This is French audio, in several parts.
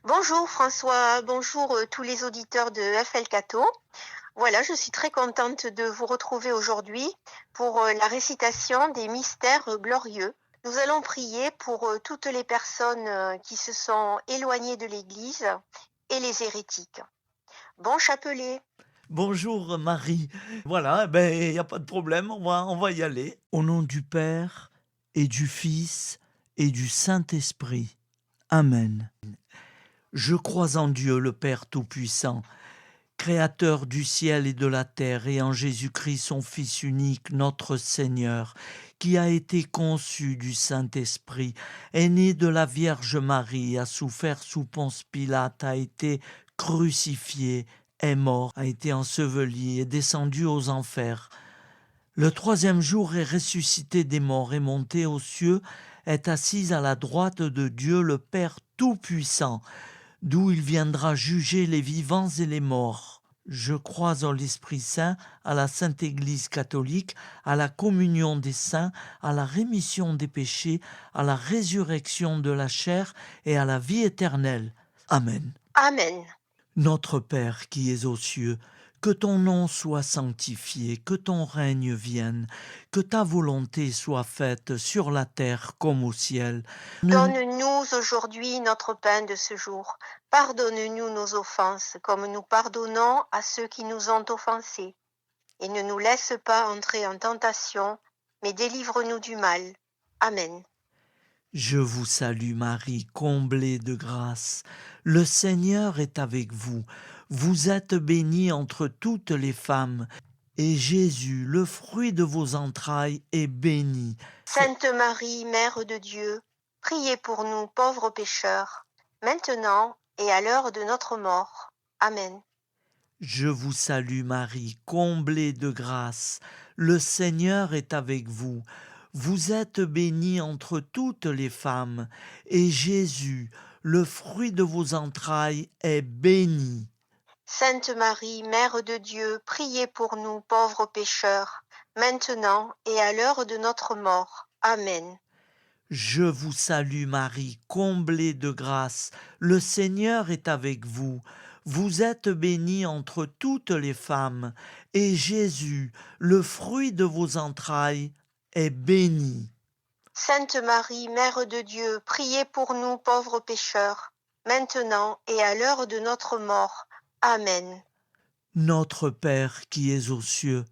Bonjour François, bonjour tous les auditeurs de FL Cato. Voilà, je suis très contente de vous retrouver aujourd'hui pour la récitation des mystères glorieux. Nous allons prier pour toutes les personnes qui se sont éloignées de l'Église et les hérétiques. Bon chapelet. Bonjour Marie. Voilà, il n'y a pas de problème, on va y aller. Au nom du Père et du Fils et du Saint-Esprit. Amen. Je crois en Dieu, le Père Tout-Puissant, Créateur du ciel et de la terre, et en Jésus-Christ, son Fils unique, notre Seigneur, qui a été conçu du Saint-Esprit, est né de la Vierge Marie, a souffert sous Ponce Pilate, a été crucifié, est mort, a été enseveli, est descendu aux enfers. Le troisième jour est ressuscité des morts, est monté aux cieux, est assis à la droite de Dieu le Père Tout-Puissant, d'où il viendra juger les vivants et les morts. Je crois en l'Esprit Saint, à la Sainte Église catholique, à la communion des saints, à la rémission des péchés, à la résurrection de la chair et à la vie éternelle. Amen. Amen. Notre Père qui es aux cieux, que ton nom soit sanctifié, que ton règne vienne, que ta volonté soit faite sur la terre comme au ciel. Donne-nous aujourd'hui notre pain de ce jour. Pardonne-nous nos offenses comme nous pardonnons à ceux qui nous ont offensés. Et ne nous laisse pas entrer en tentation, mais délivre-nous du mal. Amen. Je vous salue Marie, comblée de grâce. Le Seigneur est avec vous. Vous êtes bénie entre toutes les femmes, et Jésus, le fruit de vos entrailles, est béni. Sainte Marie, Mère de Dieu, priez pour nous pauvres pécheurs, maintenant et à l'heure de notre mort. Amen. Je vous salue Marie, comblée de grâce. Le Seigneur est avec vous. Vous êtes bénie entre toutes les femmes, et Jésus, le fruit de vos entrailles, est béni. Sainte Marie, Mère de Dieu, priez pour nous pauvres pécheurs, maintenant et à l'heure de notre mort. Amen. Je vous salue Marie, comblée de grâce. Le Seigneur est avec vous. Vous êtes bénie entre toutes les femmes, et Jésus, le fruit de vos entrailles, est béni. Sainte Marie, Mère de Dieu, priez pour nous pauvres pécheurs, maintenant et à l'heure de notre mort. Amen. Notre Père qui es aux cieux,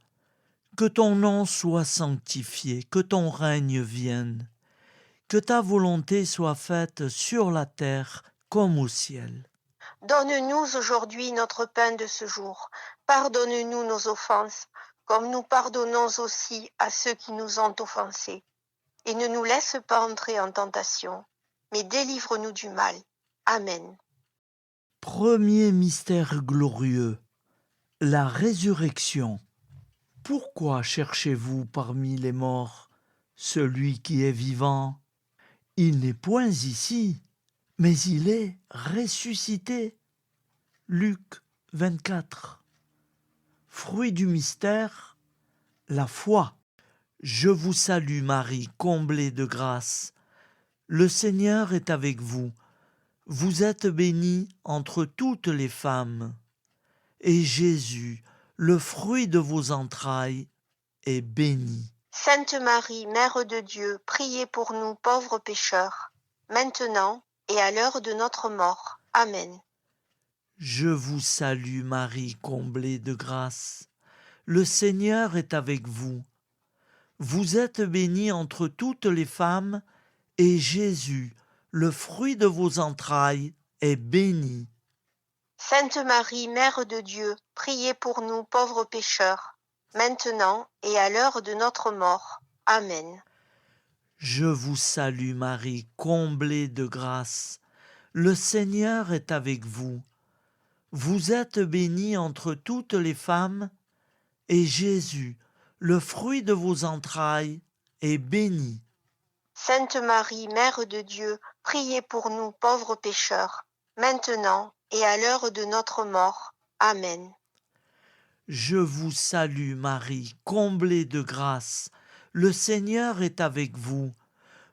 que ton nom soit sanctifié, que ton règne vienne, que ta volonté soit faite sur la terre comme au ciel. Donne-nous aujourd'hui notre pain de ce jour. Pardonne-nous nos offenses, comme nous pardonnons aussi à ceux qui nous ont offensés. Et ne nous laisse pas entrer en tentation, mais délivre-nous du mal. Amen. Premier mystère glorieux, la résurrection. Pourquoi cherchez-vous parmi les morts celui qui est vivant? Il n'est point ici, mais il est ressuscité. Luc 24. Fruit du mystère, la foi. Je vous salue Marie, comblée de grâce. Le Seigneur est avec vous. Vous êtes bénie entre toutes les femmes. Et Jésus, le fruit de vos entrailles, est béni. Sainte Marie, Mère de Dieu, priez pour nous pauvres pécheurs, maintenant et à l'heure de notre mort. Amen. Je vous salue Marie, comblée de grâce. Le Seigneur est avec vous. Vous êtes bénie entre toutes les femmes, et Jésus, le fruit de vos entrailles, est béni. Sainte Marie, Mère de Dieu, priez pour nous pauvres pécheurs, maintenant et à l'heure de notre mort. Amen. Je vous salue Marie, comblée de grâce. Le Seigneur est avec vous. Vous êtes bénie entre toutes les femmes, et Jésus, le fruit de vos entrailles, est béni. Sainte Marie, Mère de Dieu, priez pour nous pauvres pécheurs, maintenant et à l'heure de notre mort. Amen. Je vous salue Marie, comblée de grâce. Le Seigneur est avec vous.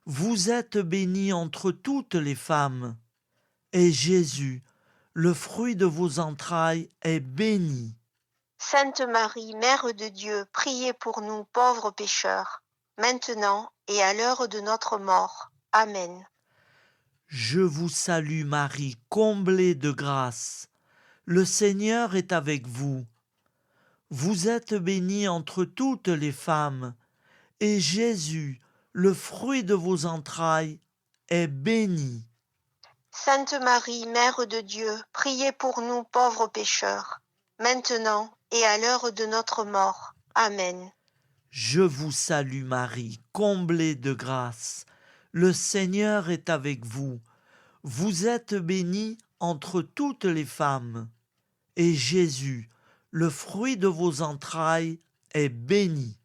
Vous êtes bénie entre toutes les femmes, et Jésus, le fruit de vos entrailles, est béni. Sainte Marie, Mère de Dieu, priez pour nous pauvres pécheurs, maintenant et à l'heure de notre mort. Amen. Je vous salue Marie, comblée de grâce. Le Seigneur est avec vous. Vous êtes bénie entre toutes les femmes, et Jésus, le fruit de vos entrailles, est béni. Sainte Marie, Mère de Dieu, priez pour nous pauvres pécheurs, maintenant et à l'heure de notre mort. Amen. Je vous salue Marie, comblée de grâce. Le Seigneur est avec vous. Vous êtes bénie entre toutes les femmes, et Jésus, le fruit de vos entrailles, est béni.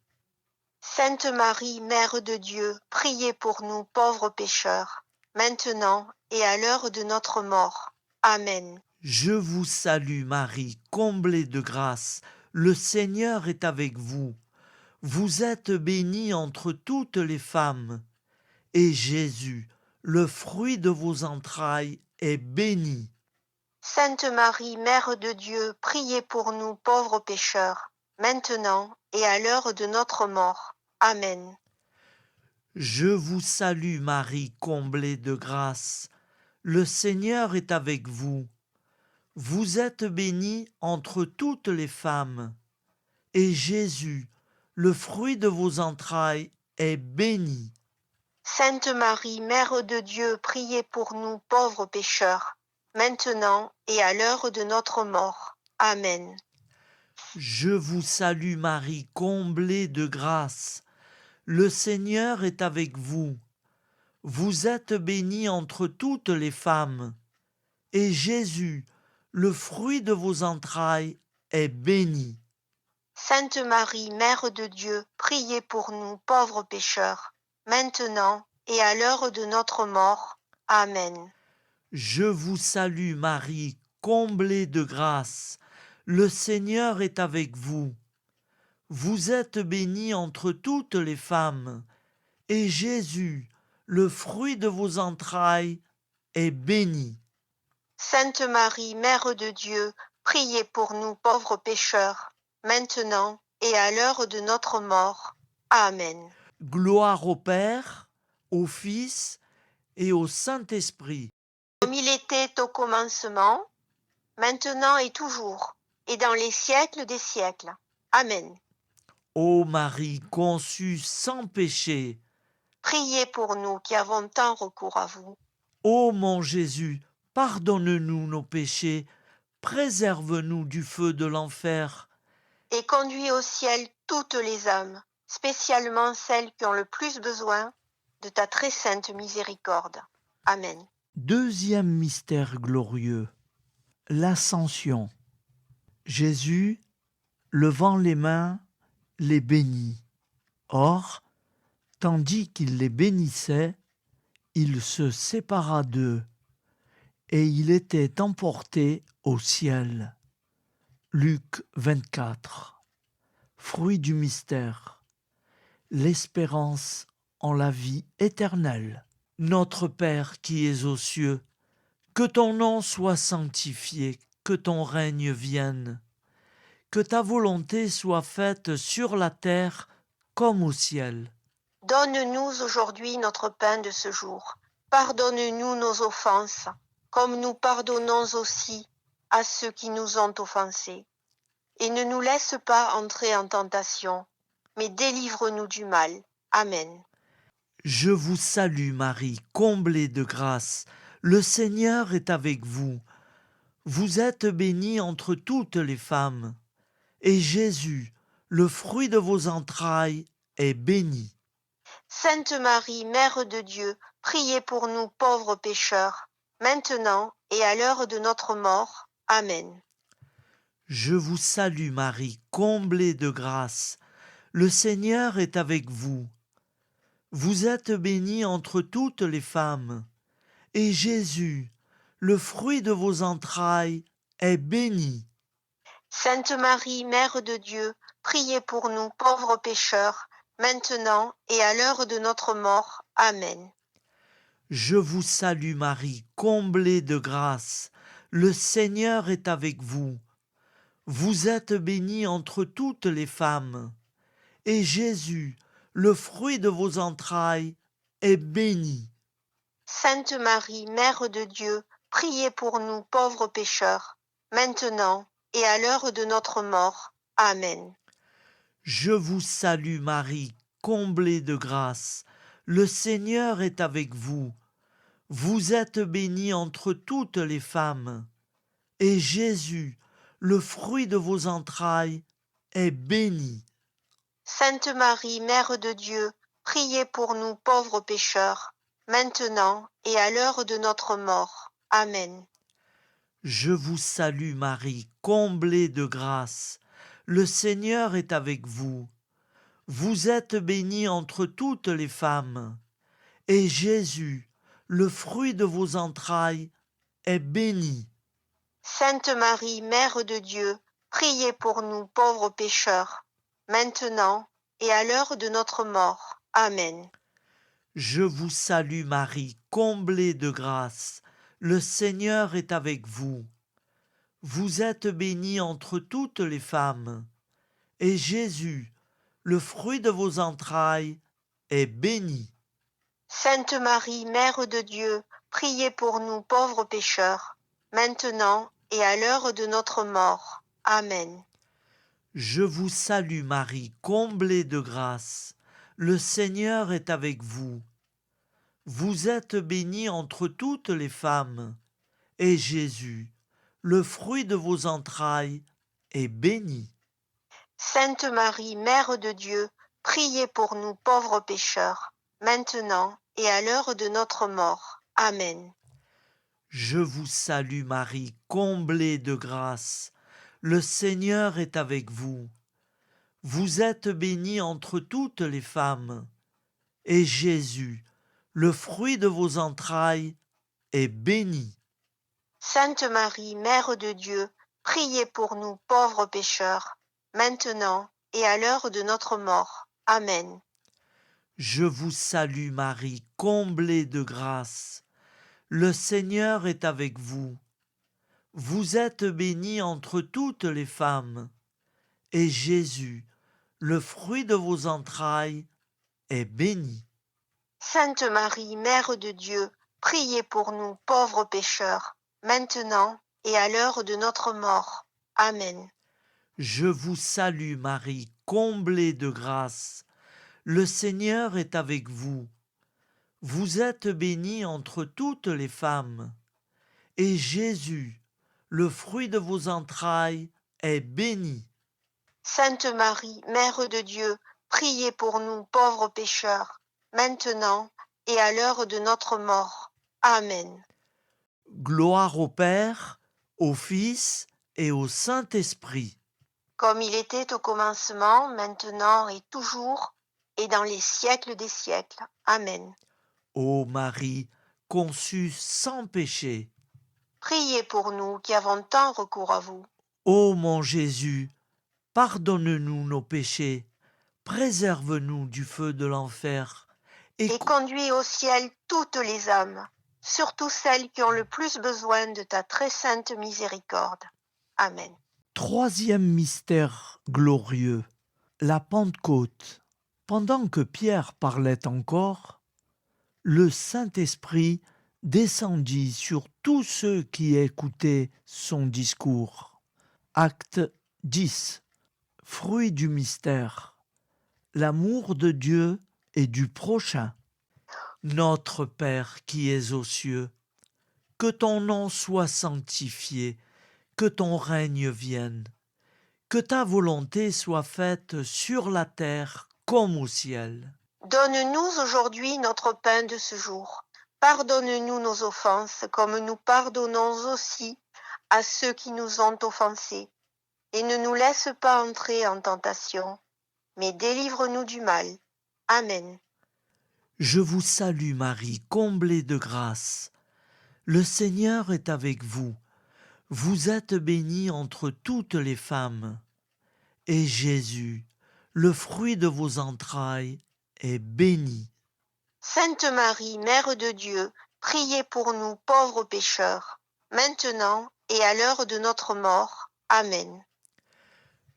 Sainte Marie, Mère de Dieu, priez pour nous pauvres pécheurs, maintenant et à l'heure de notre mort. Amen. Je vous salue Marie, comblée de grâce. Le Seigneur est avec vous. Vous êtes bénie entre toutes les femmes, et Jésus, le fruit de vos entrailles, est béni. Sainte Marie, Mère de Dieu, priez pour nous pauvres pécheurs, maintenant et à l'heure de notre mort. Amen. Je vous salue Marie, comblée de grâce. Le Seigneur est avec vous. Vous êtes bénie entre toutes les femmes, et Jésus, le fruit de vos entrailles, est béni. Sainte Marie, Mère de Dieu, priez pour nous pauvres pécheurs, maintenant et à l'heure de notre mort. Amen. Je vous salue Marie, comblée de grâce. Le Seigneur est avec vous. Vous êtes bénie entre toutes les femmes, et Jésus, le fruit de vos entrailles, est béni. Sainte Marie, Mère de Dieu, priez pour nous pauvres pécheurs, maintenant et à l'heure de notre mort. Amen. Je vous salue Marie, comblée de grâce. Le Seigneur est avec vous. Vous êtes bénie entre toutes les femmes, et Jésus, le fruit de vos entrailles, est béni. Sainte Marie, Mère de Dieu, priez pour nous pauvres pécheurs, maintenant et à l'heure de notre mort. Amen. Gloire au Père, au Fils et au Saint-Esprit. Comme il était au commencement, maintenant et toujours, et dans les siècles des siècles. Amen. Ô Marie conçue sans péché, Priez pour nous qui avons tant recours à vous. ô mon Jésus, pardonne-nous nos péchés, préserve-nous du feu de l'enfer, Et conduis au ciel toutes les âmes, spécialement celles qui ont le plus besoin de ta très sainte miséricorde. Amen. Deuxième mystère glorieux, l'Ascension. Jésus, levant les mains, les bénit. Or, tandis qu'il les bénissait, il se sépara d'eux, et il était emporté au ciel. Luc 24. Fruit du mystère, l'espérance en la vie éternelle. Notre Père qui es aux cieux, que ton nom soit sanctifié, que ton règne vienne, que ta volonté soit faite sur la terre comme au ciel. Donne-nous aujourd'hui notre pain de ce jour. Pardonne-nous nos offenses, comme nous pardonnons aussi à ceux qui nous ont offensés. Et ne nous laisse pas entrer en tentation, mais délivre-nous du mal. Amen. Je vous salue Marie, comblée de grâce. Le Seigneur est avec vous. Vous êtes bénie entre toutes les femmes, et Jésus, le fruit de vos entrailles, est béni. Sainte Marie, Mère de Dieu, priez pour nous pauvres pécheurs, maintenant et à l'heure de notre mort. Amen. Je vous salue Marie, comblée de grâce. Le Seigneur est avec vous. Vous êtes bénie entre toutes les femmes, et Jésus, le fruit de vos entrailles, est béni. Sainte Marie, Mère de Dieu, priez pour nous pauvres pécheurs, maintenant et à l'heure de notre mort. Amen. Je vous salue Marie, comblée de grâce. Le Seigneur est avec vous. Vous êtes bénie entre toutes les femmes. Et Jésus, le fruit de vos entrailles, est béni. Sainte Marie, Mère de Dieu, priez pour nous pauvres pécheurs, maintenant et à l'heure de notre mort. Amen. Je vous salue Marie, comblée de grâce. Le Seigneur est avec vous. Vous êtes bénie entre toutes les femmes. Et Jésus, le fruit de vos entrailles, est béni. Sainte Marie, Mère de Dieu, priez pour nous pauvres pécheurs, maintenant et à l'heure de notre mort. Amen. Je vous salue Marie, comblée de grâce. Le Seigneur est avec vous. Vous êtes bénie entre toutes les femmes. Et Jésus, le fruit de vos entrailles, est béni. Sainte Marie, Mère de Dieu, priez pour nous pauvres pécheurs, maintenant et à l'heure de notre mort. Amen. Je vous salue Marie, comblée de grâce. Le Seigneur est avec vous. Vous êtes bénie entre toutes les femmes. Et Jésus, le fruit de vos entrailles, est béni. Sainte Marie, Mère de Dieu, priez pour nous pauvres pécheurs, maintenant et à l'heure de notre mort. Amen. Je vous salue Marie, comblée de grâce. Le Seigneur est avec vous. Vous êtes bénie entre toutes les femmes. Et Jésus, le fruit de vos entrailles, est béni. Sainte Marie, Mère de Dieu, priez pour nous pauvres pécheurs, maintenant et à l'heure de notre mort. Amen. Je vous salue Marie, comblée de grâce. Le Seigneur est avec vous. Vous êtes bénie entre toutes les femmes. Et Jésus, le fruit de vos entrailles, est béni. Sainte Marie, Mère de Dieu, priez pour nous pauvres pécheurs, maintenant et à l'heure de notre mort. Amen. Je vous salue Marie, comblée de grâce. Le Seigneur est avec vous. Vous êtes bénie entre toutes les femmes. Et Jésus, le fruit de vos entrailles, est béni. Sainte Marie, Mère de Dieu, priez pour nous pauvres pécheurs, maintenant et à l'heure de notre mort. Amen. Je vous salue Marie, comblée de grâce. Le Seigneur est avec vous. Vous êtes bénie entre toutes les femmes. Et Jésus, le fruit de vos entrailles, est béni. Sainte Marie, Mère de Dieu, priez pour nous pauvres pécheurs, maintenant et à l'heure de notre mort. Amen. Gloire au Père, au Fils et au Saint-Esprit. Comme il était au commencement, maintenant et toujours, et dans les siècles des siècles. Amen. Ô Marie, conçue sans péché. Priez pour nous qui avons tant recours à vous. Ô mon Jésus, pardonne-nous nos péchés, préserve-nous du feu de l'enfer, Et conduis au ciel toutes les âmes, surtout celles qui ont le plus besoin de ta très sainte miséricorde. Amen. Troisième mystère glorieux, la Pentecôte. Pendant que Pierre parlait encore, le Saint-Esprit descendit sur tous ceux qui écoutaient son discours. Acte 10. Fruit du mystère. L'amour de Dieu et du prochain. Notre Père qui es aux cieux, que ton nom soit sanctifié, que ton règne vienne, que ta volonté soit faite sur la terre comme au ciel. Donne-nous aujourd'hui notre pain de ce jour. Pardonne-nous nos offenses, comme nous pardonnons aussi à ceux qui nous ont offensés. Et ne nous laisse pas entrer en tentation, mais délivre-nous du mal. Amen. Je vous salue Marie, comblée de grâce. Le Seigneur est avec vous. Vous êtes bénie entre toutes les femmes. Et Jésus, le fruit de vos entrailles, est béni. Sainte Marie, Mère de Dieu, priez pour nous pauvres pécheurs, maintenant et à l'heure de notre mort. Amen.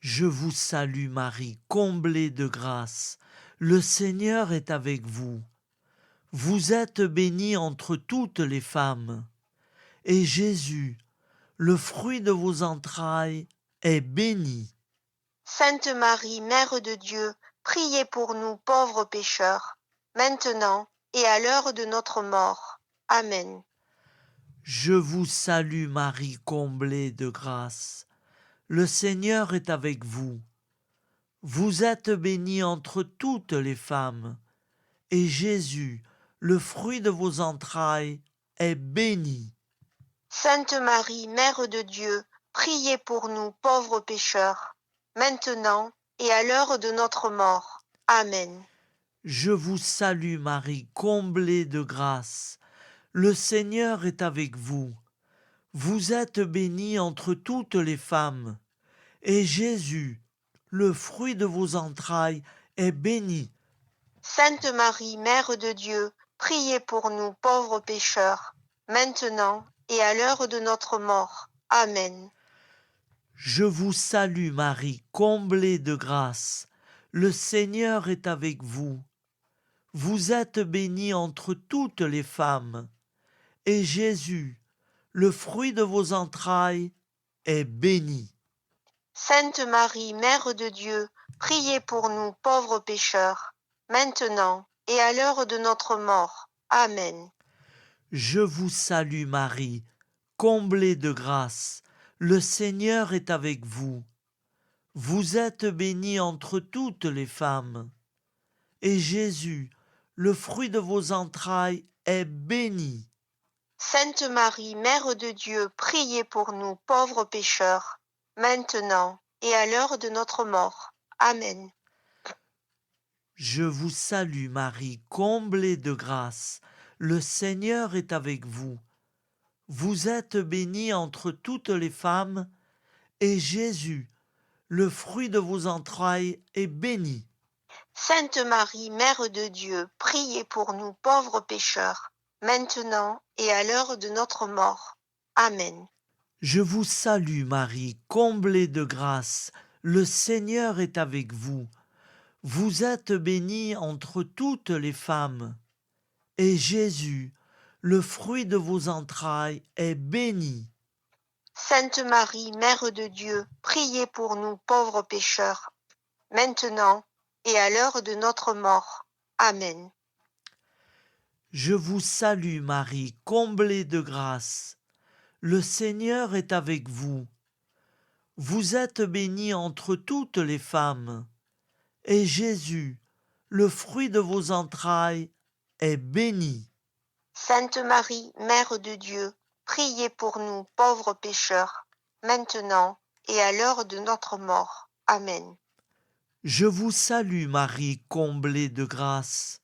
Je vous salue Marie, comblée de grâce. Le Seigneur est avec vous. Vous êtes bénie entre toutes les femmes. Et Jésus, le fruit de vos entrailles, est béni. Sainte Marie, Mère de Dieu, priez pour nous pauvres pécheurs, maintenant et à l'heure de notre mort. Amen. Je vous salue Marie, comblée de grâce. Le Seigneur est avec vous. Vous êtes bénie entre toutes les femmes. Et Jésus, le fruit de vos entrailles, est béni. Sainte Marie, Mère de Dieu, priez pour nous pauvres pécheurs, maintenant et à l'heure de notre mort. Amen. Je vous salue Marie, comblée de grâce. Le Seigneur est avec vous. Vous êtes bénie entre toutes les femmes. Et Jésus, le fruit de vos entrailles, est béni. Sainte Marie, Mère de Dieu, priez pour nous pauvres pécheurs, maintenant et à l'heure de notre mort. Amen. Je vous salue Marie, comblée de grâce. Le Seigneur est avec vous. Vous êtes bénie entre toutes les femmes. Et Jésus, le fruit de vos entrailles, est béni. Sainte Marie, Mère de Dieu, priez pour nous pauvres pécheurs, maintenant et à l'heure de notre mort. Amen. Je vous salue Marie, comblée de grâce. Le Seigneur est avec vous. Vous êtes bénie entre toutes les femmes. Et Jésus, le fruit de vos entrailles, est béni. Sainte Marie, Mère de Dieu, priez pour nous pauvres pécheurs, maintenant et à l'heure de notre mort. Amen. Je vous salue Marie, comblée de grâce. Le Seigneur est avec vous. Vous êtes bénie entre toutes les femmes, et Jésus, le fruit de vos entrailles, est béni. Sainte Marie, Mère de Dieu, priez pour nous pauvres pécheurs, maintenant et à l'heure de notre mort. Amen. Je vous salue Marie, comblée de grâce. Le Seigneur est avec vous. Vous êtes bénie entre toutes les femmes. Et Jésus, le fruit de vos entrailles, est béni. Sainte Marie, Mère de Dieu, priez pour nous pauvres pécheurs, maintenant et à l'heure de notre mort. Amen. Je vous salue Marie, comblée de grâce. Le Seigneur est avec vous. Vous êtes bénie entre toutes les femmes. Et Jésus, le fruit de vos entrailles, est béni. Sainte Marie, Mère de Dieu, priez pour nous pauvres pécheurs, maintenant et à l'heure de notre mort. Amen. Je vous salue Marie, comblée de grâce.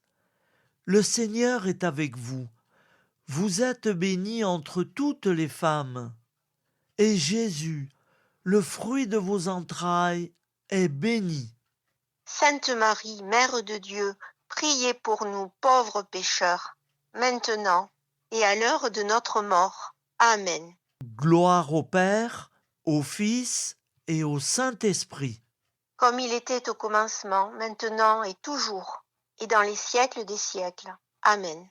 Le Seigneur est avec vous. Vous êtes bénie entre toutes les femmes. Et Jésus, le fruit de vos entrailles, est béni. Sainte Marie, Mère de Dieu, priez pour nous pauvres pécheurs, maintenant et à l'heure de notre mort. Amen. Gloire au Père, au Fils et au Saint-Esprit. Comme il était au commencement, maintenant et toujours, et dans les siècles des siècles. Amen.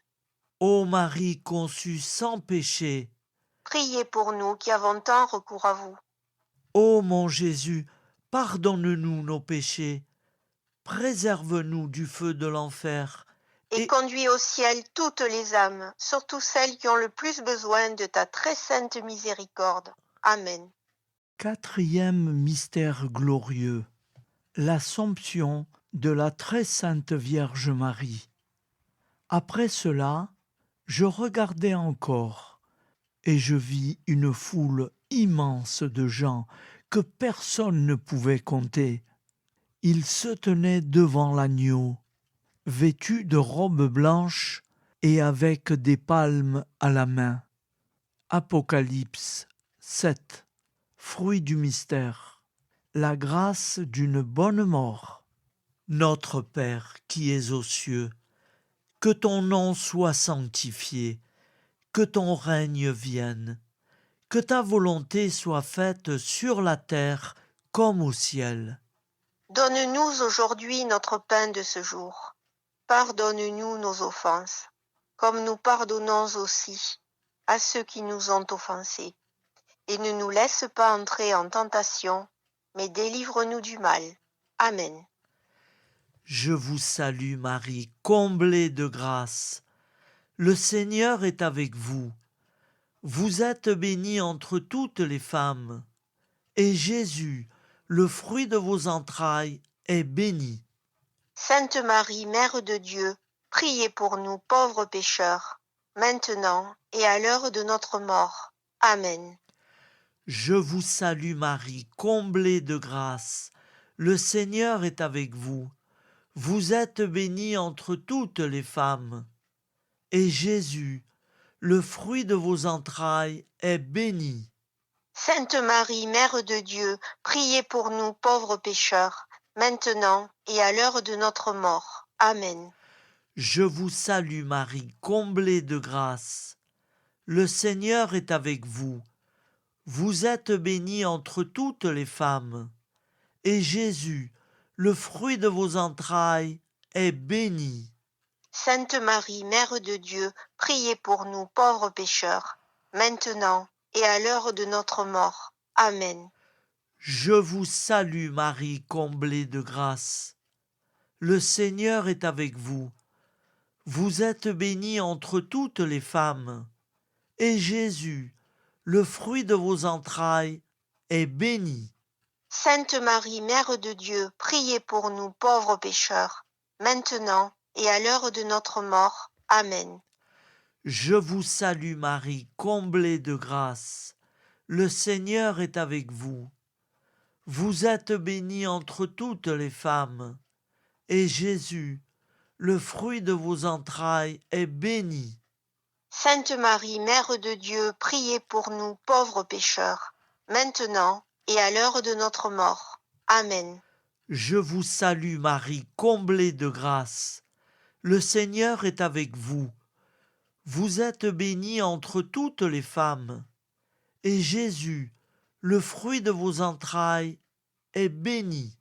Ô Marie conçue sans péché, Priez pour nous qui avons tant recours à vous. ô mon Jésus, pardonne-nous nos péchés, préserve-nous du feu de l'enfer, Et conduis au ciel toutes les âmes, surtout celles qui ont le plus besoin de ta très sainte miséricorde. Amen. Quatrième mystère glorieux, l'Assomption de la très sainte Vierge Marie. Après cela, je regardai encore, et je vis une foule immense de gens que personne ne pouvait compter. Ils se tenaient devant l'agneau, vêtus de robes blanches et avec des palmes à la main. Apocalypse 7. Fruit du mystère. La grâce d'une bonne mort. Notre Père qui es aux cieux, Que ton nom soit sanctifié, que ton règne vienne, que ta volonté soit faite sur la terre comme au ciel. Donne-nous aujourd'hui notre pain de ce jour. Pardonne-nous nos offenses, comme nous pardonnons aussi à ceux qui nous ont offensés. Et ne nous laisse pas entrer en tentation, mais délivre-nous du mal. Amen. Je vous salue Marie, comblée de grâce. Le Seigneur est avec vous. Vous êtes bénie entre toutes les femmes, et Jésus, le fruit de vos entrailles, est béni. Sainte Marie, Mère de Dieu, priez pour nous pauvres pécheurs, maintenant et à l'heure de notre mort. Amen. Je vous salue Marie, comblée de grâce. Le Seigneur est avec vous. Vous êtes bénie entre toutes les femmes, et Jésus, le fruit de vos entrailles, est béni. Sainte Marie, Mère de Dieu, priez pour nous pauvres pécheurs, maintenant et à l'heure de notre mort. Amen. Je vous salue Marie, comblée de grâce. Le Seigneur est avec vous. Vous êtes bénie entre toutes les femmes, et Jésus, le fruit de vos entrailles, est béni. Sainte Marie, Mère de Dieu, priez pour nous pauvres pécheurs, maintenant et à l'heure de notre mort. Amen. Je vous salue Marie, comblée de grâce. Le Seigneur est avec vous. Vous êtes bénie entre toutes les femmes, et Jésus, le fruit de vos entrailles, est béni. Sainte Marie, Mère de Dieu, priez pour nous pauvres pécheurs, maintenant et à l'heure de notre mort. Amen. Je vous salue Marie, comblée de grâce. Le Seigneur est avec vous. Vous êtes bénie entre toutes les femmes, et Jésus, le fruit de vos entrailles, est béni. Sainte Marie, Mère de Dieu, priez pour nous pauvres pécheurs, maintenant et à l'heure de notre mort. Amen. Je vous salue Marie, comblée de grâce. Le Seigneur est avec vous. Vous êtes bénie entre toutes les femmes, et Jésus, le fruit de vos entrailles, est béni.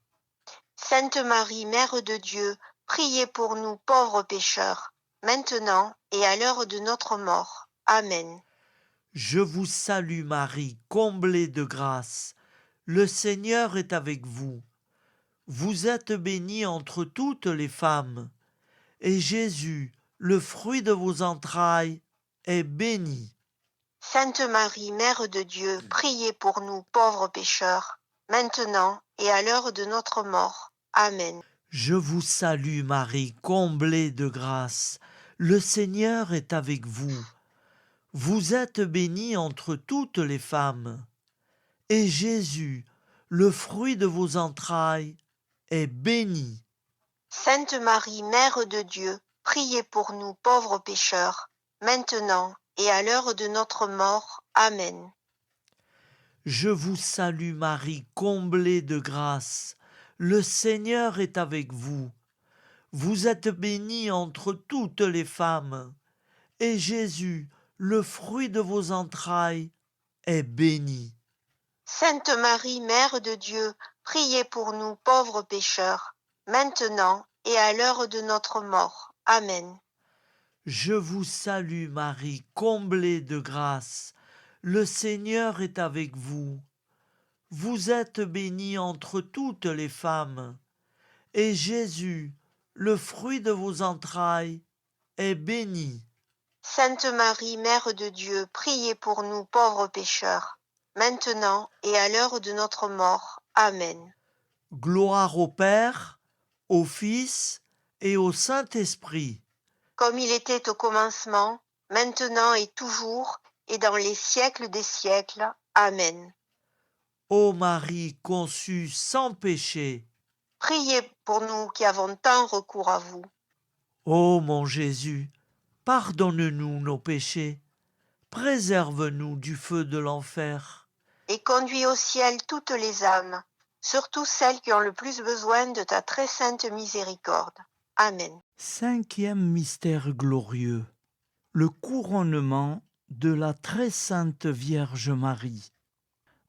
Sainte Marie, Mère de Dieu, priez pour nous pauvres pécheurs, maintenant et à l'heure de notre mort. Amen. Je vous salue Marie, comblée de grâce. Le Seigneur est avec vous. Vous êtes bénie entre toutes les femmes, et Jésus, le fruit de vos entrailles, est béni. Sainte Marie, Mère de Dieu, priez pour nous pauvres pécheurs, maintenant et à l'heure de notre mort. Amen. Je vous salue Marie, comblée de grâce. Le Seigneur est avec vous. Vous êtes bénie entre toutes les femmes, et Jésus, le fruit de vos entrailles, est béni. Sainte Marie, Mère de Dieu, priez pour nous pauvres pécheurs, maintenant et à l'heure de notre mort. Amen. Je vous salue Marie, comblée de grâce. Le Seigneur est avec vous. Vous êtes bénie entre toutes les femmes, et Jésus, le fruit de vos entrailles, est béni. Sainte Marie, Mère de Dieu, priez pour nous pauvres pécheurs, maintenant et à l'heure de notre mort. Amen. Je vous salue Marie, comblée de grâce. Le Seigneur est avec vous. Vous êtes bénie entre toutes les femmes, et Jésus, le fruit de vos entrailles, est béni. Sainte Marie, Mère de Dieu, priez pour nous pauvres pécheurs, maintenant et à l'heure de notre mort. Amen. Gloire au Père, au Fils et au Saint-Esprit. Comme il était au commencement, maintenant et toujours, et dans les siècles des siècles. Amen. Ô Marie conçue sans péché, Priez pour nous qui avons tant recours à vous. ô mon Jésus, pardonne-nous nos péchés, préserve-nous du feu de l'enfer, Et conduis au ciel toutes les âmes, surtout celles qui ont le plus besoin de ta très sainte miséricorde. Amen. Cinquième mystère glorieux, le couronnement de la très sainte Vierge Marie.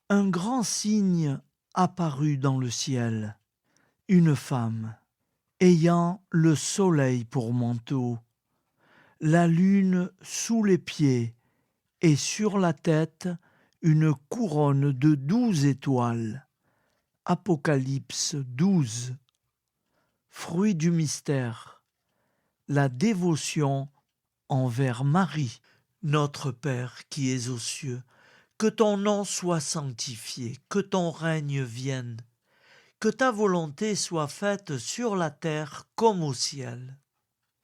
Un grand signe apparut dans le ciel, une femme, ayant le soleil pour manteau, la lune sous les pieds, et sur la tête une couronne de 12 étoiles. Apocalypse 12. Fruit du mystère, la dévotion envers Marie. Notre Père qui es aux cieux, que ton nom soit sanctifié, que ton règne vienne, que ta volonté soit faite sur la terre comme au ciel.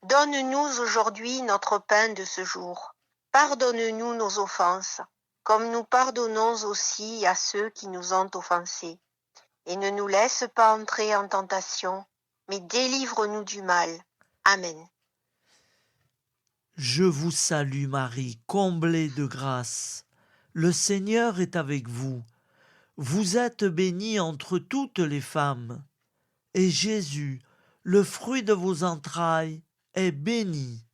Donne-nous aujourd'hui notre pain de ce jour. Pardonne-nous nos offenses, comme nous pardonnons aussi à ceux qui nous ont offensés. Et ne nous laisse pas entrer en tentation, mais délivre-nous du mal. Amen. Je vous salue Marie, comblée de grâce. Le Seigneur est avec vous. Vous êtes bénie entre toutes les femmes. Et Jésus, le fruit de vos entrailles, est béni.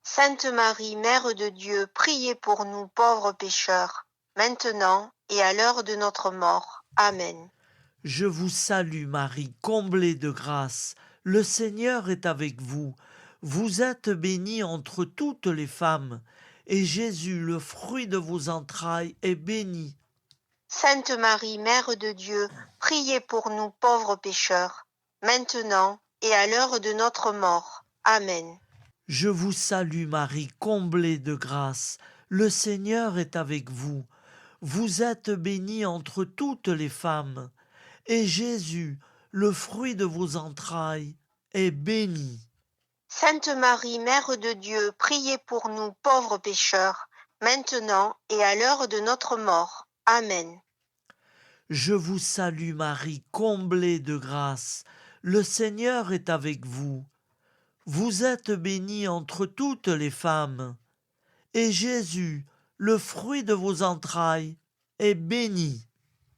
Sainte Marie, Mère de Dieu, priez pour nous pauvres pécheurs, maintenant et à l'heure de notre mort. Amen. Je vous salue Marie, comblée de grâce. Le Seigneur est avec vous. Vous êtes bénie entre toutes les femmes. Et Jésus, le fruit de vos entrailles, est béni. Sainte Marie, Mère de Dieu, priez pour nous pauvres pécheurs, maintenant et à l'heure de notre mort. Amen. Je vous salue Marie, comblée de grâce. Le Seigneur est avec vous. Vous êtes bénie entre toutes les femmes. Et Jésus, le fruit de vos entrailles, est béni. Sainte Marie, Mère de Dieu, priez pour nous pauvres pécheurs, maintenant et à l'heure de notre mort. Amen. Je vous salue Marie, comblée de grâce. Le Seigneur est avec vous. Vous êtes bénie entre toutes les femmes. Et Jésus, le fruit de vos entrailles, est béni.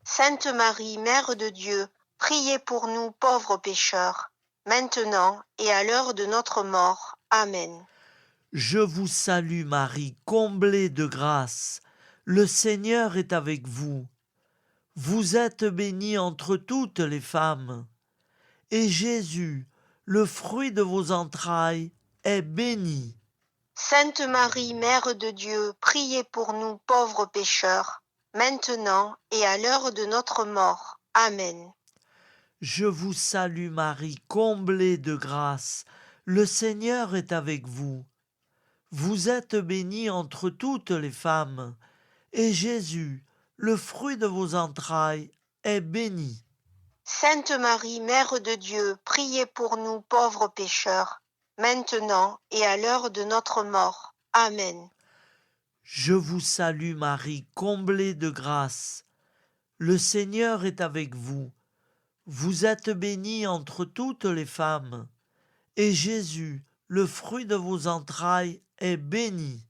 Sainte Marie, Mère de Dieu, priez pour nous pauvres pécheurs, maintenant et à l'heure de notre mort. Amen. Je vous salue Marie, comblée de grâce. Le Seigneur est avec vous. Vous êtes bénie entre toutes les femmes. Et Jésus, le fruit de vos entrailles, est béni. Sainte Marie, Mère de Dieu, priez pour nous pauvres pécheurs, maintenant et à l'heure de notre mort. Amen. Je vous salue Marie, comblée de grâce. Le Seigneur est avec vous. Vous êtes bénie entre toutes les femmes. Et Jésus, le fruit de vos entrailles, est béni. Sainte Marie, Mère de Dieu, priez pour nous pauvres pécheurs, maintenant et à l'heure de notre mort. Amen. Je vous salue Marie, comblée de grâce. Le Seigneur est avec vous. Vous êtes bénie entre toutes les femmes. Et Jésus, le fruit de vos entrailles, est béni.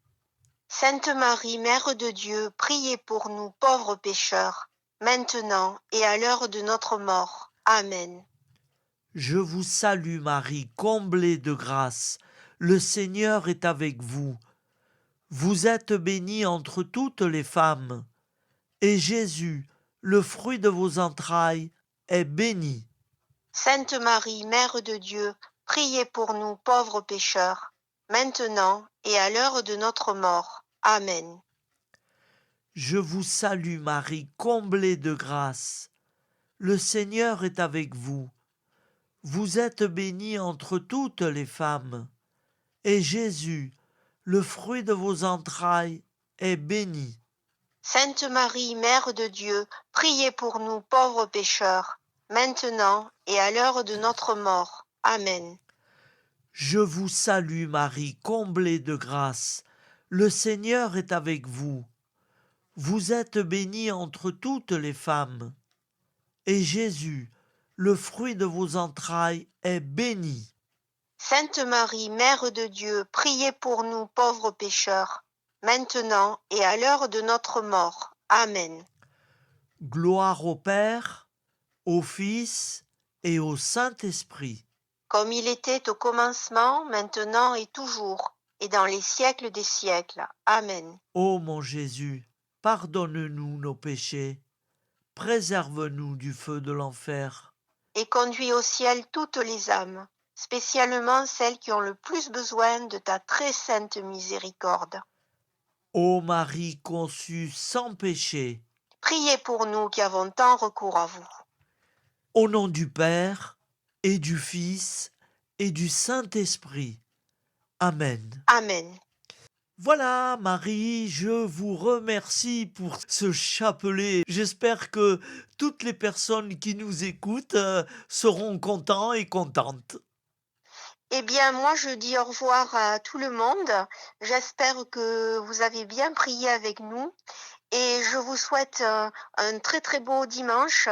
Sainte Marie, Mère de Dieu, priez pour nous pauvres pécheurs, maintenant et à l'heure de notre mort. Amen. Je vous salue Marie, comblée de grâce. Le Seigneur est avec vous. Vous êtes bénie entre toutes les femmes. Et Jésus, le fruit de vos entrailles, est béni. Sainte Marie, Mère de Dieu, priez pour nous pauvres pécheurs, maintenant et à l'heure de notre mort. Amen. Je vous salue Marie, comblée de grâce. Le Seigneur est avec vous. Vous êtes bénie entre toutes les femmes. Et Jésus, le fruit de vos entrailles, est béni. Sainte Marie, Mère de Dieu, priez pour nous pauvres pécheurs, maintenant et à l'heure de notre mort. Amen. Je vous salue Marie, comblée de grâce. Le Seigneur est avec vous. Vous êtes bénie entre toutes les femmes. Et Jésus, le fruit de vos entrailles, est béni. Sainte Marie, Mère de Dieu, priez pour nous pauvres pécheurs, maintenant et à l'heure de notre mort. Amen. Gloire au Père, au Fils et au Saint-Esprit. comme il était au commencement, maintenant et toujours, et dans les siècles des siècles. Amen. Ô mon Jésus, pardonne-nous nos péchés, préserve-nous du feu de l'enfer. Et conduis au ciel toutes les âmes, spécialement celles qui ont le plus besoin de ta très sainte miséricorde. Ô Marie conçue sans péché, Priez pour nous qui avons tant recours à vous. au nom du Père et du Fils et du Saint-Esprit. Amen. Amen. Voilà, Marie, je vous remercie pour ce chapelet. J'espère que toutes les personnes qui nous écoutent seront contents et contentes. Eh bien, moi, je dis au revoir à tout le monde. J'espère que vous avez bien prié avec nous et je vous souhaite un très très beau dimanche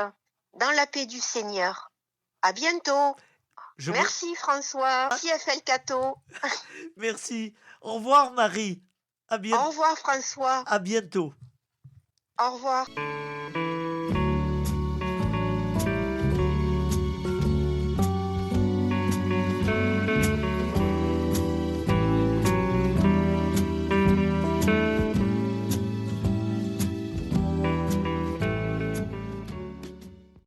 dans la paix du Seigneur. À bientôt. Je vous- Merci François. Merci FL Cato. Merci. Au revoir, Marie. Au revoir François. À bientôt. Au revoir.